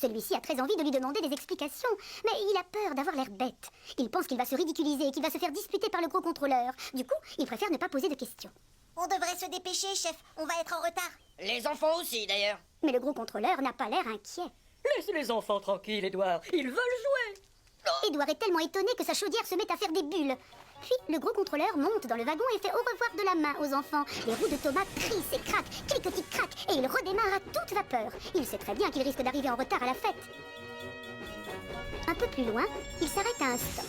Celui-ci a très envie de lui demander des explications, mais il a peur d'avoir l'air bête. Il pense qu'il va se ridiculiser et qu'il va se faire disputer par le gros contrôleur. Du coup, il préfère ne pas poser de questions. On devrait se dépêcher, chef. On va être en retard. Les enfants aussi, d'ailleurs. Mais le gros contrôleur n'a pas l'air inquiet. Laisse les enfants tranquilles, Édouard. Ils veulent jouer. Édouard est tellement étonné que sa chaudière se met à faire des bulles. Puis, le gros contrôleur monte dans le wagon et fait au revoir de la main aux enfants. Les roues de Thomas crissent et craquent, cliquetis-craquent, et il redémarre à toute vapeur. Il sait très bien qu'il risque d'arriver en retard à la fête. Un peu plus loin, il s'arrête à un stop.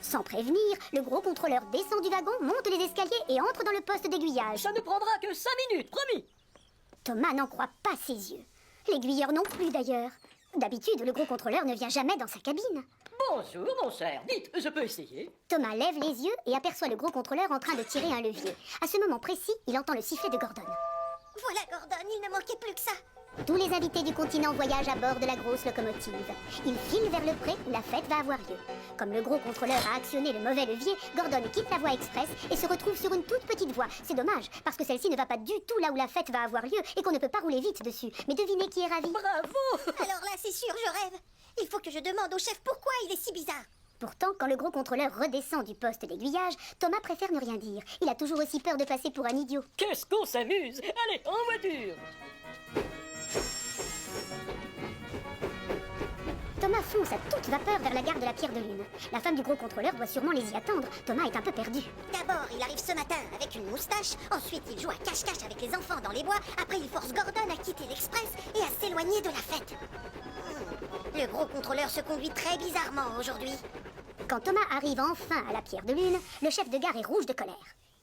Sans prévenir, le gros contrôleur descend du wagon, monte les escaliers et entre dans le poste d'aiguillage. Ça ne prendra que 5 minutes, promis. Thomas n'en croit pas ses yeux. L'aiguilleur non plus d'ailleurs. D'habitude, le gros contrôleur ne vient jamais dans sa cabine. Bonjour, mon cher. Dites, je peux essayer? Thomas lève les yeux et aperçoit le gros contrôleur en train de tirer un levier. À ce moment précis, il entend le sifflet de Gordon. Voilà, Gordon, il ne manquait plus que ça. Tous les invités du continent voyagent à bord de la grosse locomotive. Ils filent vers le pré où la fête va avoir lieu. Comme le gros contrôleur a actionné le mauvais levier, Gordon quitte la voie express et se retrouve sur une toute petite voie. C'est dommage, parce que celle-ci ne va pas du tout là où la fête va avoir lieu et qu'on ne peut pas rouler vite dessus. Mais devinez qui est ravi. Bravo. Alors là, c'est sûr, je rêve. Il faut que je demande au chef pourquoi il est si bizarre. Pourtant, quand le gros contrôleur redescend du poste d'aiguillage, Thomas préfère ne rien dire. Il a toujours aussi peur de passer pour un idiot. Qu'est-ce qu'on s'amuse. Allez, en voiture. Thomas fonce à toute vapeur vers la gare de la Pierre de Lune. La femme du gros contrôleur doit sûrement les y attendre. Thomas est un peu perdu. D'abord, il arrive ce matin avec une moustache. Ensuite, il joue à cache-cache avec les enfants dans les bois. Après, il force Gordon à quitter l'Express et à s'éloigner de la fête. Le gros contrôleur se conduit très bizarrement aujourd'hui. Quand Thomas arrive enfin à la Pierre de Lune, le chef de gare est rouge de colère.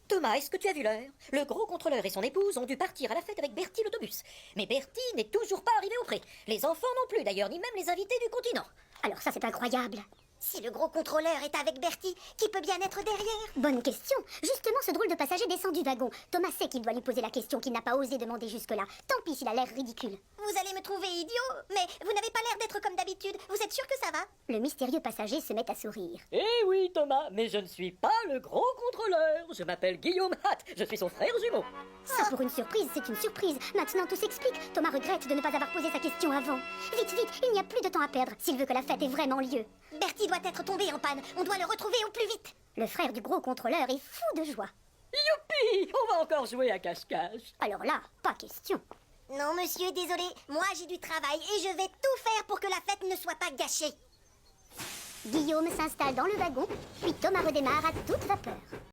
Thomas, est-ce que tu as vu l'heure? Le gros contrôleur et son épouse ont dû partir à la fête avec Bertie l'autobus. Mais Bertie n'est toujours pas arrivé au pré. Les enfants non plus d'ailleurs, ni même les invités du continent. Alors ça, c'est incroyable. Si le gros contrôleur est avec Bertie, qui peut bien être derrière? Bonne question. Justement, ce drôle de passager descend du wagon. Thomas sait qu'il doit lui poser la question qu'il n'a pas osé demander jusque-là. Tant pis s'il a l'air ridicule. Vous allez me trouver idiot, mais vous n'avez pas l'air d'être comme d'habitude. Vous êtes sûr que ça va? Le mystérieux passager se met à sourire. Eh oui, Thomas, mais je ne suis pas le gros contrôleur. Je m'appelle Guillaume Hatt. Je suis son frère jumeau. Ça, pour une surprise, c'est une surprise. Maintenant, tout s'explique. Thomas regrette de ne pas avoir posé sa question avant. Vite, vite, il n'y a plus de temps à perdre s'il veut que la fête ait vraiment lieu. Bertie doit être tombé en panne. On doit le retrouver au plus vite. Le frère du gros contrôleur est fou de joie. Youpi! On va encore jouer à cache-cache. Alors là, pas question. Non, monsieur, désolé. Moi, j'ai du travail et je vais tout faire pour que la fête ne soit pas gâchée. Guillaume s'installe dans le wagon, puis Thomas redémarre à toute vapeur.